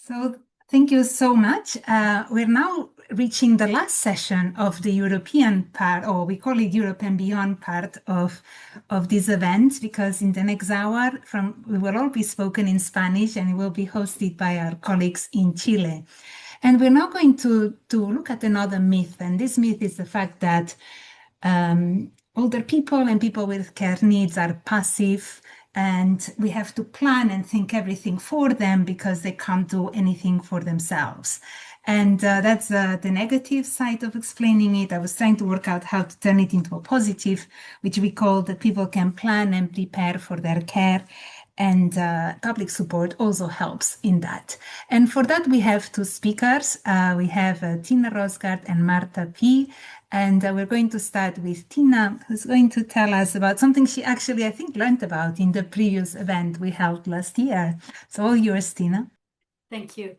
So thank you so much. We're now reaching the last session of the European part, or we call it Europe and Beyond part of this event, because in the next hour we will all be spoken in Spanish and it will be hosted by our colleagues in Chile. And we're now going to look at another myth, and this myth is the fact that older people and people with care needs are passive, and we have to plan and think everything for them because they can't do anything for themselves. And that's the negative side of explaining it. I was trying to work out how to turn it into a positive, which we call that people can plan and prepare for their care. And public support also helps in that. And for that, we have two speakers. We have Tine Rostgaard and Marta P. And we're going to start with Tine, who's going to tell us about something she actually, I think, learned about in the previous event we held last year. So all yours, Tine. Thank you.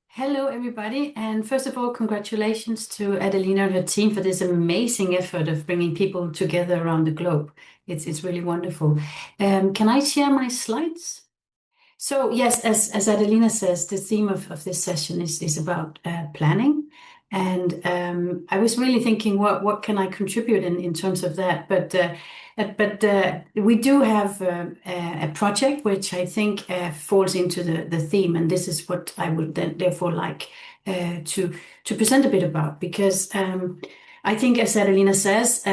Hello, everybody. And first of all, congratulations to Adelina and her team for this amazing effort of bringing people together around the globe. It's really wonderful. Can I share my slides? So yes, as Adelina says, the theme of this session is about planning. And I was really thinking, what can I contribute in terms of that? But we do have a project which I think falls into the theme, and this is what I would therefore like to present a bit about, because I think, as Adelina says,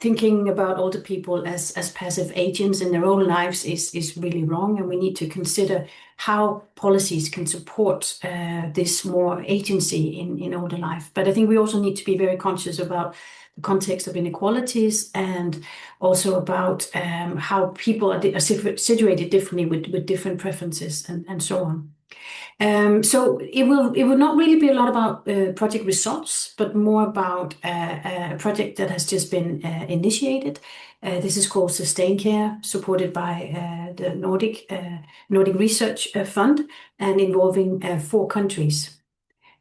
thinking about older people as passive agents in their own lives is really wrong, and we need to consider how policies can support this more agency in older life. But I think we also need to be very conscious about the context of inequalities, and also about how people are situated differently with different preferences and so on. So it will not really be a lot about project results, but more about a project that has just been initiated. This is called Sustain Care, supported by the Nordic Research Fund, and involving 4 countries.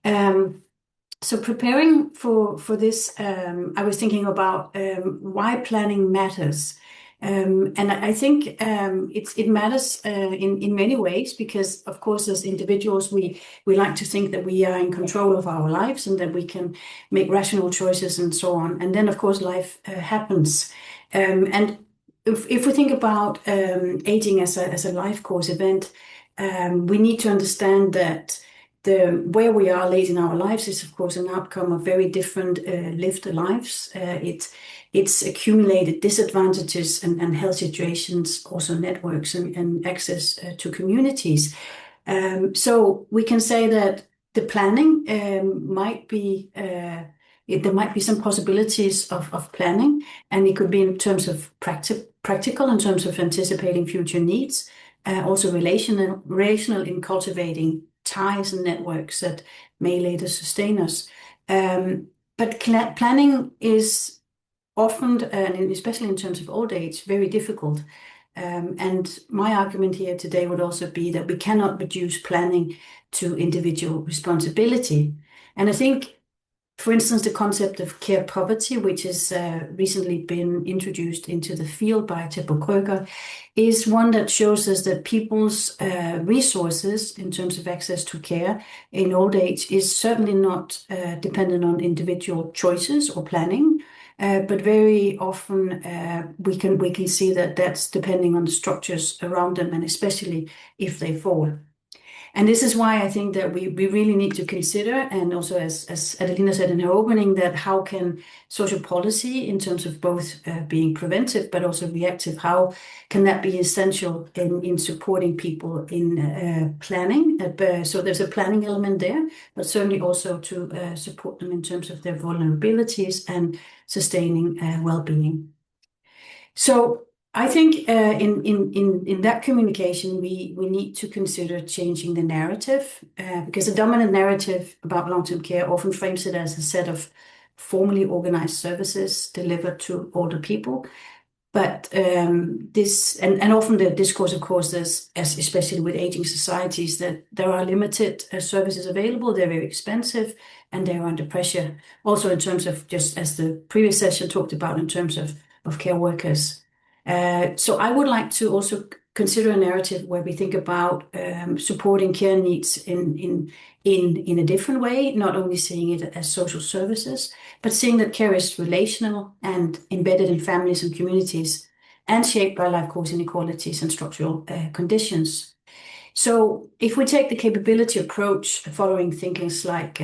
So preparing for this, I was thinking about why planning matters. And I think it matters in many ways, because, of course, as individuals, we like to think that we are in control of our lives and that we can make rational choices and so on. And then, of course, life happens. And if we think about aging as a life course event, we need to understand that where we are late in our lives is, of course, an outcome of very different lived lives. It's accumulated disadvantages and health situations, also networks and access to communities. So we can say that the planning might be, there might be some possibilities of planning, and it could be in terms of practical, in terms of anticipating future needs, also relational in cultivating ties and networks that may later sustain us. But planning is often, and especially in terms of old age, very difficult. And my argument here today would also be that we cannot reduce planning to individual responsibility. And I think, for instance, the concept of care poverty, which has recently been introduced into the field by Teppo Kröger, is one that shows us that people's resources in terms of access to care in old age is certainly not dependent on individual choices or planning, but very often we can see that that's depending on the structures around them, and especially if they fall. And this is why I think that we really need to consider, and also as Adelina said in her opening, that how can social policy, in terms of both being preventive but also reactive, how can that be essential in supporting people in planning? So there's a planning element there, but certainly also to support them in terms of their vulnerabilities and sustaining well-being. So I think in that communication, we need to consider changing the narrative, because the dominant narrative about long-term care often frames it as a set of formally organized services delivered to older people. But this, and often the discourse, of course, is, especially with aging societies, that there are limited services available, they're very expensive, and they're under pressure. Also in terms of, just as the previous session talked about, in terms of care workers. So I would like to also consider a narrative where we think about supporting care needs in a different way, not only seeing it as social services, but seeing that care is relational and embedded in families and communities and shaped by life course inequalities and structural conditions. So if we take the capability approach following thinkings like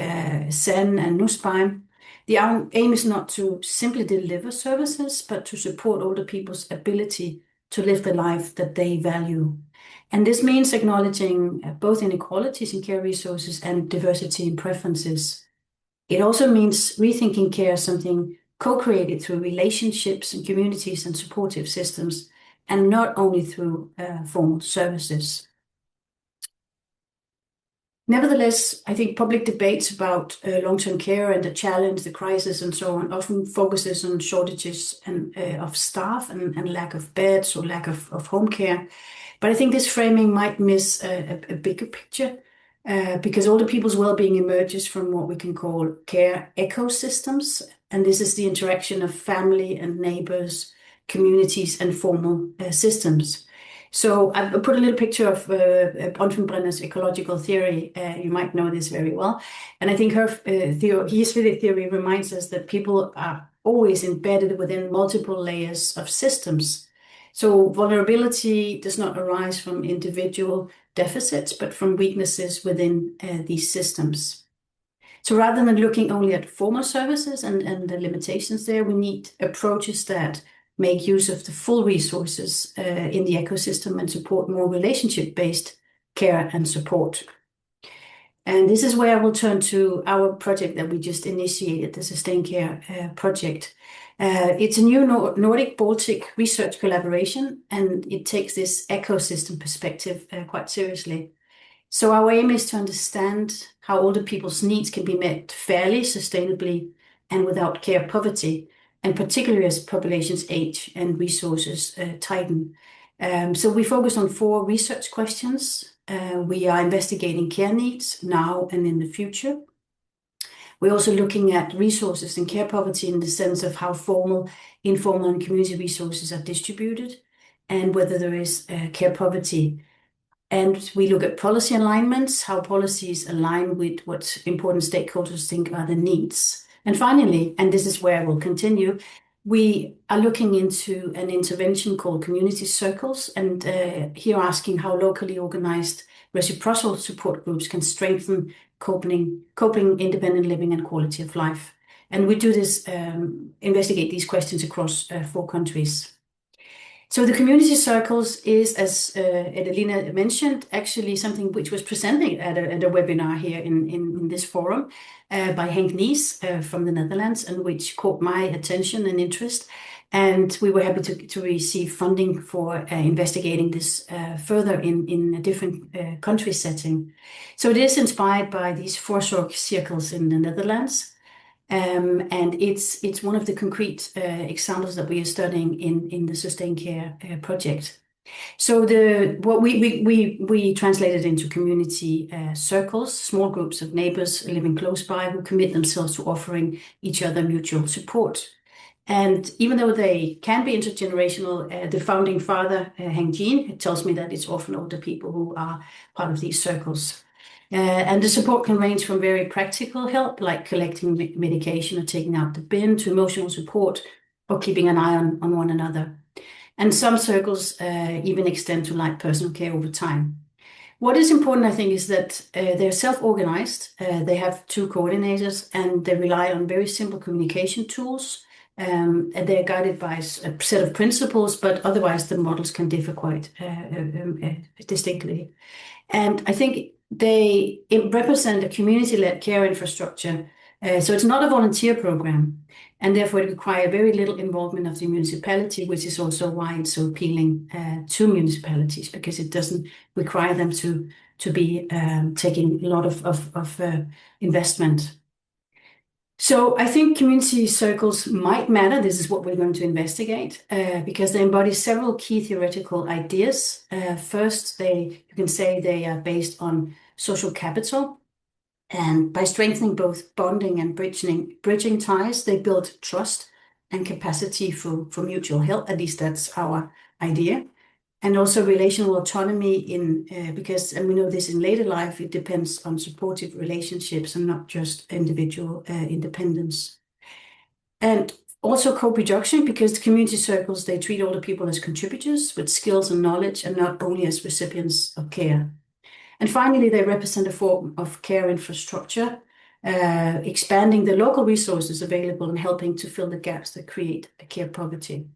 Sen and Nussbaum, the aim is not to simply deliver services, but to support older people's ability to live the life that they value. And this means acknowledging both inequalities in care resources and diversity in preferences. It also means rethinking care as something co-created through relationships and communities and supportive systems, and not only through formal services. Nevertheless, I think public debates about long-term care and the challenge, the crisis, and so on often focuses on shortages of staff and lack of beds or lack of home care. But I think this framing might miss a bigger picture because older people's well-being emerges from what we can call care ecosystems. And this is the interaction of family and neighbors, communities, and formal systems. So I put a little picture of Bronfenbrenner's ecological theory. You might know this very well. And I think her his theory reminds us that people are always embedded within multiple layers of systems. So vulnerability does not arise from individual deficits, but from weaknesses within these systems. So rather than looking only at formal services and the limitations there, we need approaches that make use of the full resources in the ecosystem and support more relationship-based care and support. And this is where I will turn to our project that we just initiated, the Sustained Care project. It's a new Nordic-Baltic research collaboration, and it takes this ecosystem perspective quite seriously. So our aim is to understand how older people's needs can be met fairly, sustainably, and without care poverty, and particularly as populations age and resources tighten. So we focus on 4 research questions. We are investigating care needs now and in the future. We're also looking at resources and care poverty in the sense of how formal, informal, and community resources are distributed, and whether there is care poverty. And we look at policy alignments, how policies align with what important stakeholders think are the needs. And finally, and this is where we'll continue, we are looking into an intervention called community circles, and here asking how locally organized reciprocal support groups can strengthen coping, independent living, and quality of life. And we do this, investigate these questions across 4 countries. So the community circles is, as Edelina mentioned, actually something which was presented at a webinar here in this forum by Henk Nies from the Netherlands, and which caught my attention and interest. And we were happy to receive funding for investigating this further in a different country setting. So it is inspired by these 4 circles in the Netherlands. And it's one of the concrete examples that we are studying in the Sustained Care project. So what we translated into community circles, small groups of neighbors living close by who commit themselves to offering each other mutual support. And even though they can be intergenerational, the founding father, Henk Jean, tells me that it's often older people who are part of these circles. And the support can range from very practical help, like collecting medication or taking out the bin, to emotional support or keeping an eye on one another. And some circles even extend to like personal care over time. What is important, I think, is that they're self-organized. They have 2 coordinators, and they rely on very simple communication tools. And they're guided by a set of principles, but otherwise the models can differ quite distinctly. And I think they represent a community-led care infrastructure. So it's not a volunteer program, and therefore it requires very little involvement of the municipality, which is also why it's so appealing to municipalities, because it doesn't require them to be taking a lot of investment. So I think community circles might matter. This is what we're going to investigate because they embody several key theoretical ideas. First, you can say they are based on social capital. And by strengthening both bonding and bridging ties, they build trust and capacity for mutual help. At least that's our idea. and also relational autonomy because, and we know this in later life, it depends on supportive relationships and not just individual independence. And also co-production, because the community circles, they treat older people as contributors with skills and knowledge and not only as recipients of care. And finally, they represent a form of care infrastructure, expanding the local resources available and helping to fill the gaps that create care poverty.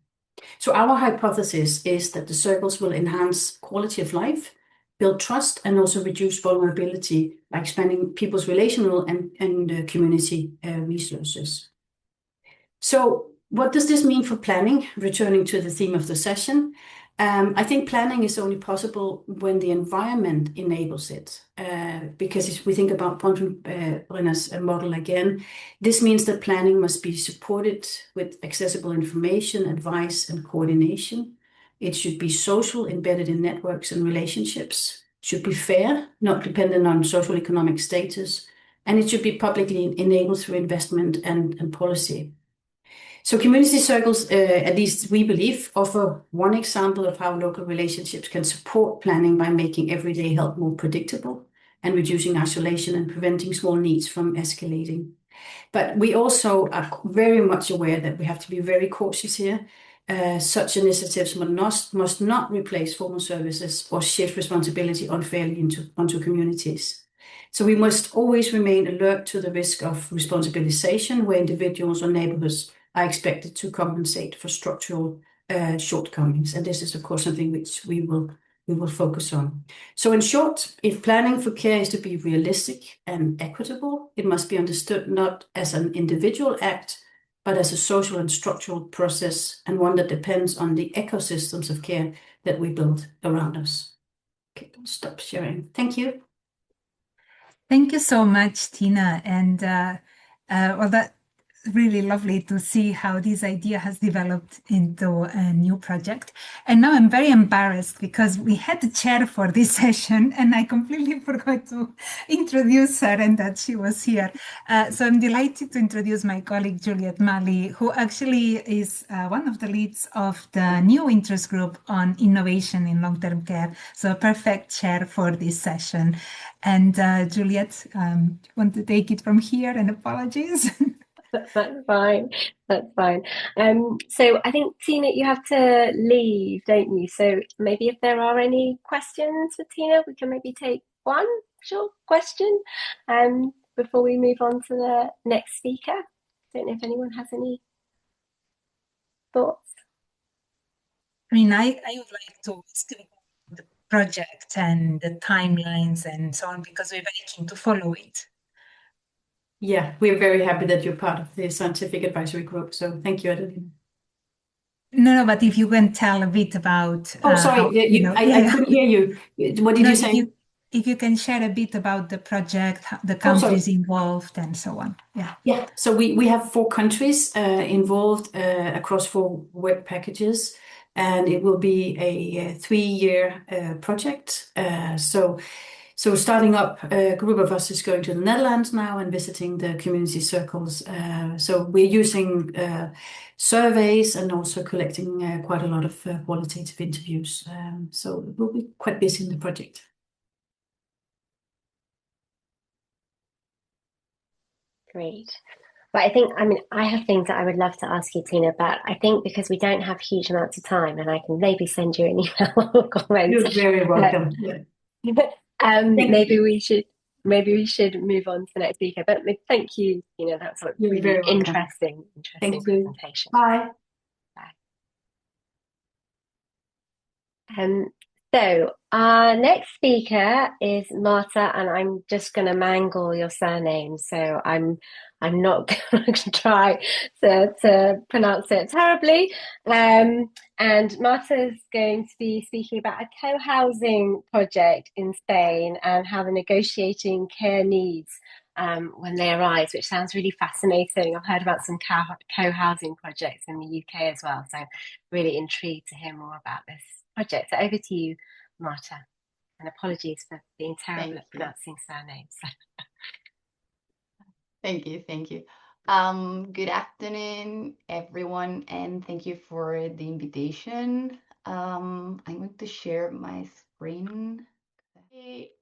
So our hypothesis is that the circles will enhance quality of life, build trust, and also reduce vulnerability by expanding people's relational and community resources. So what does this mean for planning? Returning to the theme of the session, I think planning is only possible when the environment enables it. Because if we think about Bronfenbrenner's model again, this means that planning must be supported with accessible information, advice, and coordination. It should be social, embedded in networks and relationships. It should be fair, not dependent on social economic status, and it should be publicly enabled through investment and policy. So community circles, at least we believe, offer one example of how local relationships can support planning by making everyday help more predictable and reducing isolation and preventing small needs from escalating. But we also are very much aware that we have to be very cautious here. Such initiatives must not replace formal services or shift responsibility unfairly onto communities. So we must always remain alert to the risk of responsibilization where individuals or neighborhoods are expected to compensate for structural shortcomings. And this is, of course, something which we will focus on. So in short, if planning for care is to be realistic and equitable, it must be understood not as an individual act, but as a social and structural process, and one that depends on the ecosystems of care that we build around us. Okay, I'll stop sharing. Thank you. Thank you so much, Tina. And well, that's really lovely to see how this idea has developed into a new project. And now I'm very embarrassed because we had the chair for this session and I completely forgot to introduce her and that she was here. So I'm delighted to introduce my colleague, Juliette Malley, who actually is one of the leads of the new interest group on innovation in long-term care. So a perfect chair for this session. And Juliette, want to take it from here, and apologies. That's fine. That's fine. So I think, Tina, you have to leave, don't you? So maybe if there are any questions for Tina, we can maybe take one short question before we move on to the next speaker. Don't know if anyone has any thoughts. I mean, I would like to ask the project and the timelines and so on, because we're very keen to follow it. Yeah, we're very happy that you're part of the scientific advisory group. So thank you, Adeline. No, but if you can tell a bit about. Oh, sorry, I couldn't hear you. What did you say? If you can share a bit about the project, the countries involved, and so on. Yeah. Yeah. So we have 4 countries involved across 4 work packages, and it will be a 3-year project. So starting up, a group of us is going to the Netherlands now and visiting the community circles. So we're using surveys and also collecting quite a lot of qualitative interviews. So we'll be quite busy in the project. Great. But I have things that I would love to ask you, Tina, but I think because we don't have huge amounts of time, and I can maybe send you an email or comment. You're very welcome. Maybe we should move on to the next speaker. But thank you, Tina. That's a really interesting presentation. Bye. So our next speaker is Marta, and I'm just going to mangle your surname. So I'm not going to try to pronounce it terribly. And Marta is going to be speaking about a co-housing project in Spain and how the negotiating care needs when they arise, which sounds really fascinating. I've heard about some co-housing projects in the UK as well, so really intrigued to hear more about this project. So over to you, Marta, and apologies for being terrible at pronouncing surnames. Thank you. Good afternoon, everyone, and thank you for the invitation. I'm going to share my screen.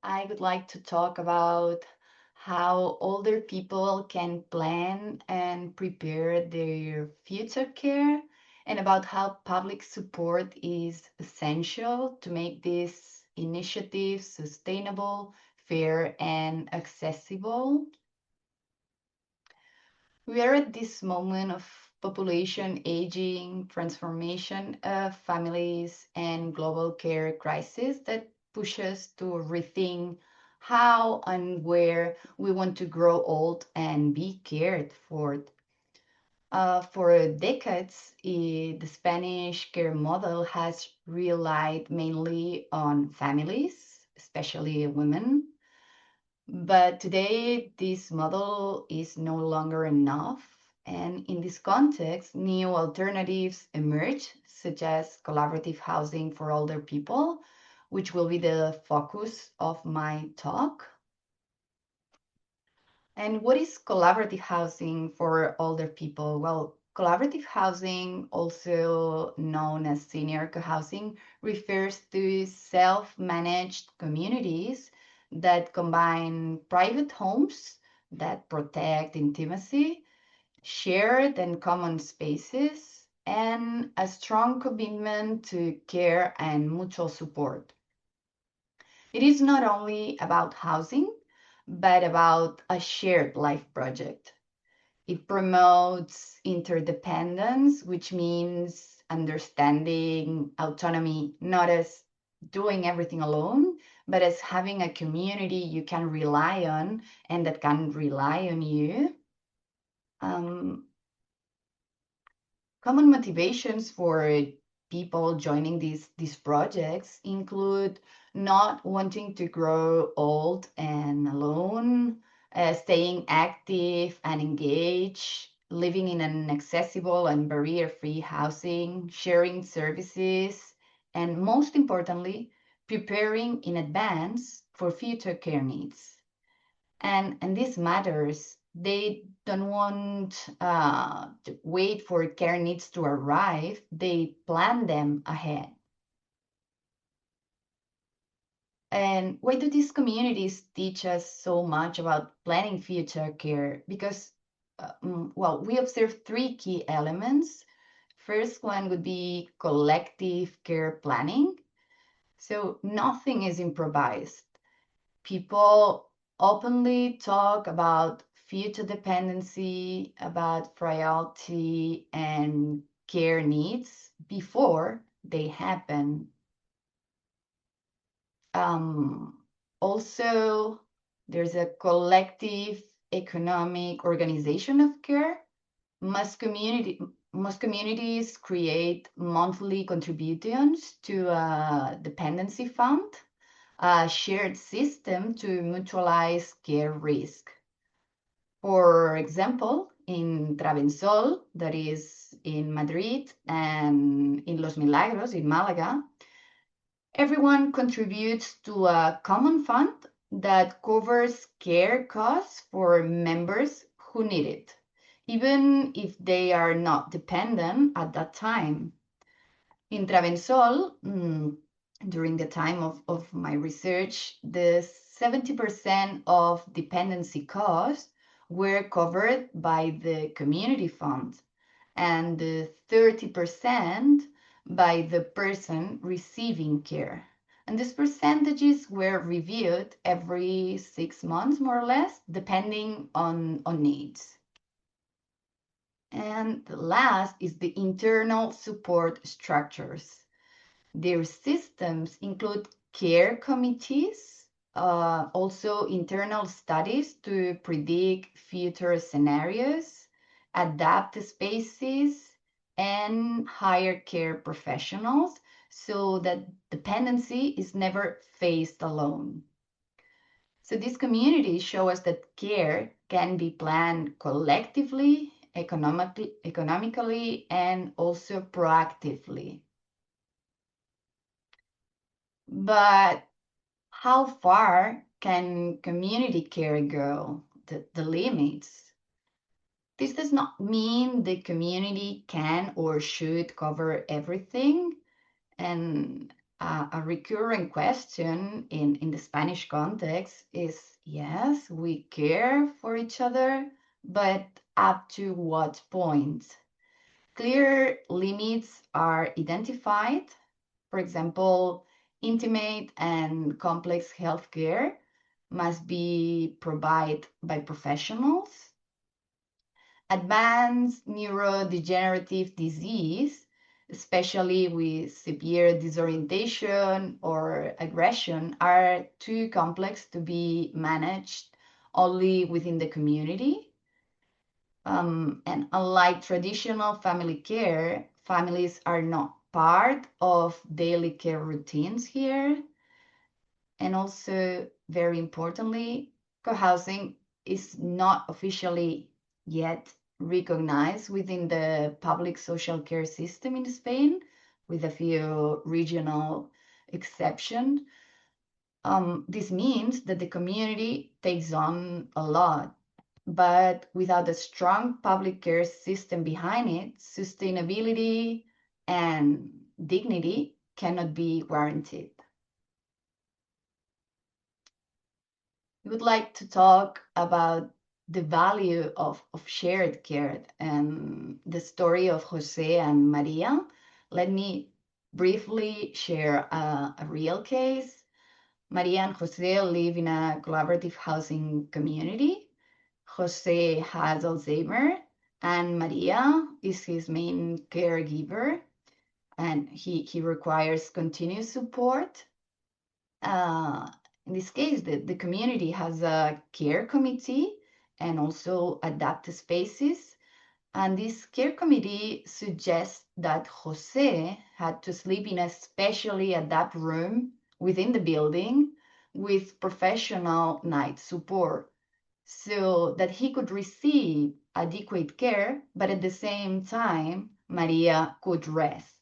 I would like to talk about how older people can plan and prepare their future care, and about how public support is essential to make this initiative sustainable, fair, and accessible. We are at this moment of population aging, transformation of families, and global care crisis that push us to rethink how and where we want to grow old and be cared for. For decades, the Spanish care model has relied mainly on families, especially women. But today, this model is no longer enough. And in this context, new alternatives emerge, such as collaborative housing for older people, which will be the focus of my talk. And what is collaborative housing for older people? Well, collaborative housing, also known as senior co-housing, refers to self-managed communities that combine private homes that protect intimacy, shared and common spaces, and a strong commitment to care and mutual support. It is not only about housing, but about a shared life project. It promotes interdependence, which means understanding autonomy not as doing everything alone, but as having a community you can rely on and that can rely on you. Common motivations for people joining these projects include not wanting to grow old and alone, staying active and engaged, living in an accessible and barrier-free housing, sharing services, and most importantly, preparing in advance for future care needs. And this matters. They don't want to wait for care needs to arrive. They plan them ahead. And why do these communities teach us so much about planning future care? Because, well, we observe three key elements. First one would be collective care planning. So nothing is improvised. People openly talk about future dependency, about frailty and care needs before they happen. Also, there's a collective economic organization of care. Most communities create monthly contributions to a dependency fund, a shared system to mutualize care risk. For example, in Travensol, that is in Madrid, and in Los Milagros, in Malaga, everyone contributes to a common fund that covers care costs for members who need it, even if they are not dependent at that time. In Travensol, during the time of my research, the 70% of dependency costs were covered by the community fund, and the 30% by the person receiving care. And these percentages were reviewed every 6 months, more or less, depending on needs. And the last is the internal support structures. Their systems include care committees, also internal studies to predict future scenarios, adapt spaces, and hire care professionals so that dependency is never faced alone. So these communities show us that care can be planned collectively, economically, and also proactively. But how far can community care go? The limits. This does not mean the community can or should cover everything. And a recurrent question in the Spanish context is, yes, we care for each other, but up to what point? Clear limits are identified. For example, intimate and complex healthcare must be provided by professionals. Advanced neurodegenerative disease, especially with severe disorientation or aggression, are too complex to be managed only within the community. And unlike traditional family care, families are not part of daily care routines here. And also, very importantly, co-housing is not officially yet recognized within the public social care system in Spain, with a few regional exceptions. This means that the community takes on a lot, but without a strong public care system behind it, sustainability and dignity cannot be guaranteed. We would like to talk about the value of shared care and the story of Jose and Maria. Let me briefly share a real case. Maria and Jose live in a collaborative housing community. Jose has Alzheimer, and Maria is his main caregiver, and he requires continuous support. In this case, the community has a care committee and also adapted spaces. And this care committee suggests that Jose had to sleep in a specially adapted room within the building with professional night support, so that he could receive adequate care, but at the same time, Maria could rest.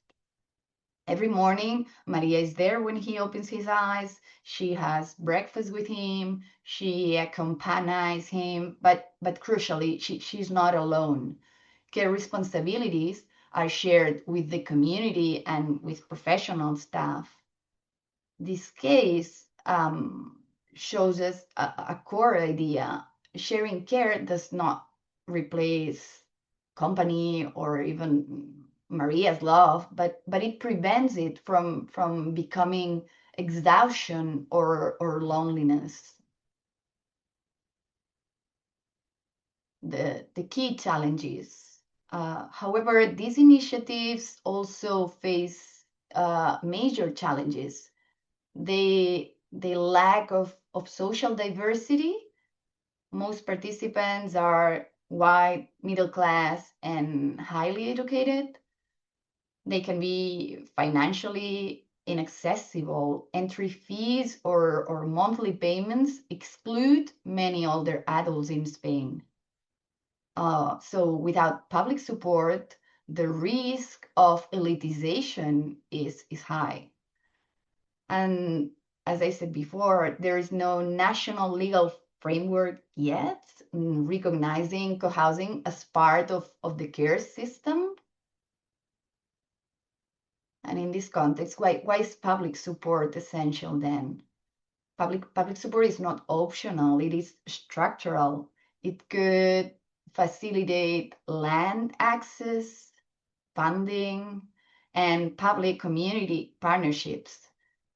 Every morning, Maria is there when he opens his eyes. She has breakfast with him. She accompanies him, but crucially, she's not alone. Care responsibilities are shared with the community and with professional staff. This case shows us a core idea. Sharing care does not replace company or even Maria's love, but it prevents it from becoming exhaustion or loneliness. The key challenges. However, these initiatives also face major challenges. The lack of social diversity. Most participants are white, middle class, and highly educated. They can be financially inaccessible. Entry fees or monthly payments exclude many older adults in Spain. So without public support, the risk of elitization is high. And as I said before, there is no national legal framework yet recognizing co-housing as part of the care system. And in this context, why is public support essential then? Public support is not optional, it is structural. It could facilitate land access, funding, and public community partnerships.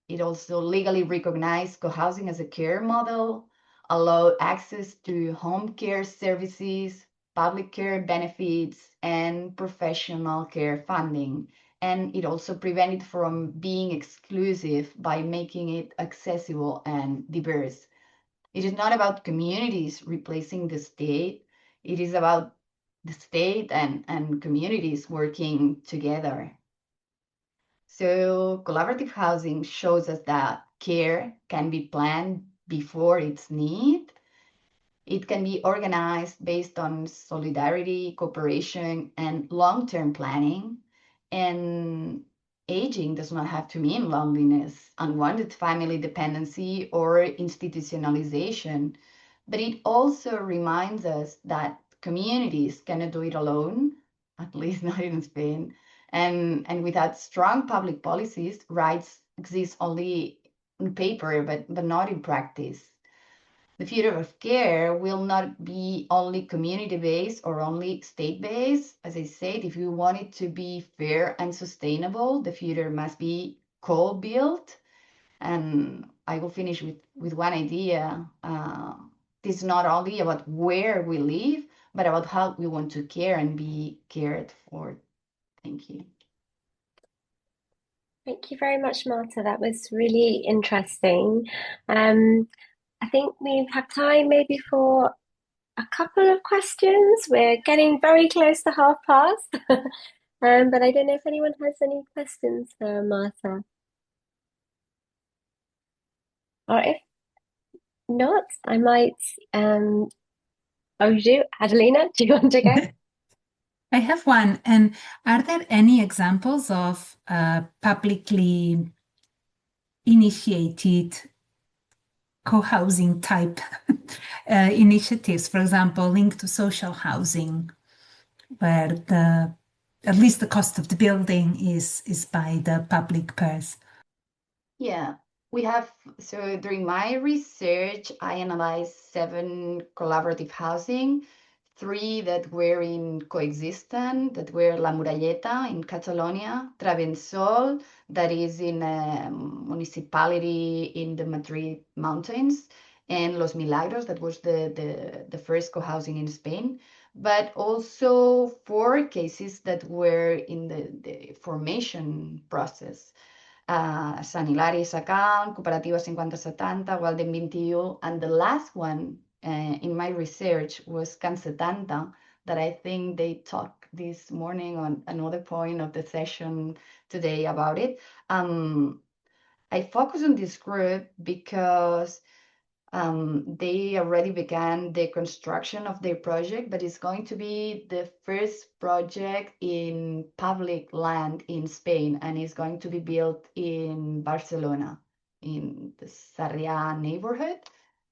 It also legally recognized co-housing as a care model, allowed access to home care services, public care benefits, and professional care funding. And it also prevented from being exclusive by making it accessible and diverse. It is not about communities replacing the state. It is about the state and communities working together. So collaborative housing shows us that care can be planned before its need. It can be organized based on solidarity, cooperation, and long-term planning. And aging does not have to mean loneliness, unwanted family dependency, or institutionalization. But it also reminds us that communities cannot do it alone, at least not in Spain, And without strong public policies, rights exist only on paper, but not in practice. The future of care will not be only community-based or only state-based. As I said, if you want it to be fair and sustainable, the future must be co-built. And I will finish with one idea. This is not only about where we live, but about how we want to care and be cared for. Thank you. Thank you very much, Marta. That was really interesting. I think we have time maybe for a couple of questions. We're getting very close to past. But I don't know if anyone has any questions for Marta. Or if not, I might, oh, you do? Adelina, do you want to go? I have one. And are there any examples of publicly initiated co-housing type initiatives, for example, linked to social housing, where at least the cost of the building is by the public purse? Yeah, we have. So during my research, I analyzed 7 collaborative housing, 3 that were in coexistent, that were La Muralleta in Catalonia, Travensol, that is in a municipality in the Madrid mountains, and Los Milagros, that was the first co-housing in Spain, but also 4 cases that were in the formation process. Sant Hilari, Sacant, Cooperativa 5070, Walden 21, and the last one in my research was Can 70, that I think they talked this morning on another point of the session today about it. I focus on this group because they already began the construction of their project, but it's going to be the first project in public land in Spain, and it's going to be built in Barcelona, in the Sarrià neighborhood,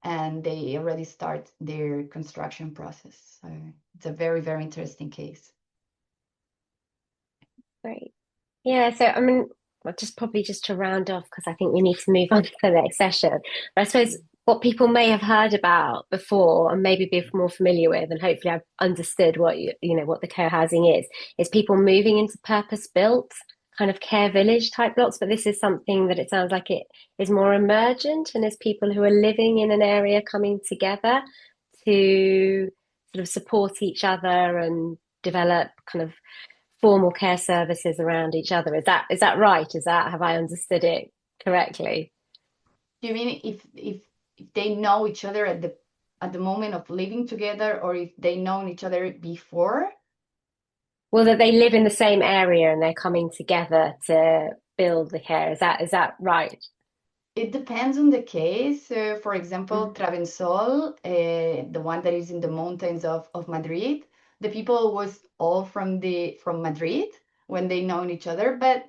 and they already start their construction process. So it's a very, very interesting case. Great. Yeah, so I mean, well, just to round off, because I think we need to move on to the next session. But I suppose what people may have heard about before and maybe be more familiar with, and hopefully I've understood what what the co-housing is people moving into purpose-built kind of care village type blocks. But this is something that it sounds like it is more emergent, and is people who are living in an area coming together to sort of support each other and develop kind of formal care services around each other. Is that right? Have I understood it correctly? You mean if they know each other at the moment of living together, or if they known each other before? Well, that they live in the same area and they're coming together to build the care. Is that right? It depends on the case. For example, Travensol, the one that is in the mountains of Madrid, the people was all from Madrid when they known each other, but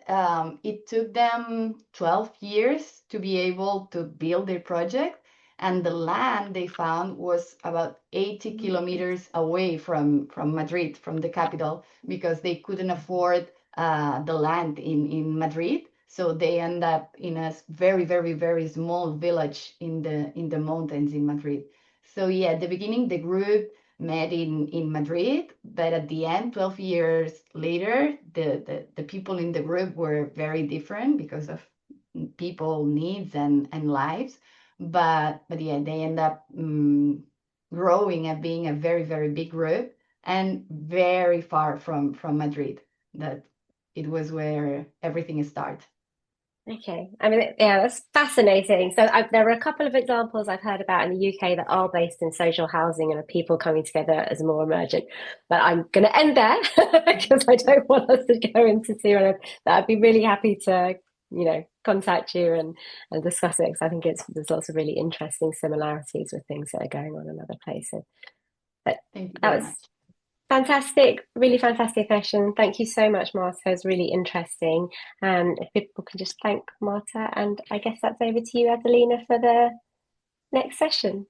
it took them 12 years to be able to build their project. And the land they found was about 80 kilometers away from Madrid, from the capital, because they couldn't afford the land in Madrid. So they end up in a very, very, very small village in the mountains in Madrid. So yeah, at the beginning, the group met in Madrid, but at the end, 12 years later, the people in the group were very different because of people needs and lives. But yeah, they end up growing and being a very, very big group, and very far from Madrid. That it was where everything started. Okay. I mean, yeah, that's fascinating. So there are a couple of examples I've heard about in the UK that are based in social housing and are people coming together as more emergent. But I'm going to end there because I don't want us to go into too much. I'd be really happy to, contact you and discuss it, because I think there's lots of really interesting similarities with things that are going on in other places. But Thank you that very was much. fantastic, really fantastic session. Thank you so much, Marta. It was really interesting. If people can just thank Marta, and I guess that's over to you, Adelina, for the next session.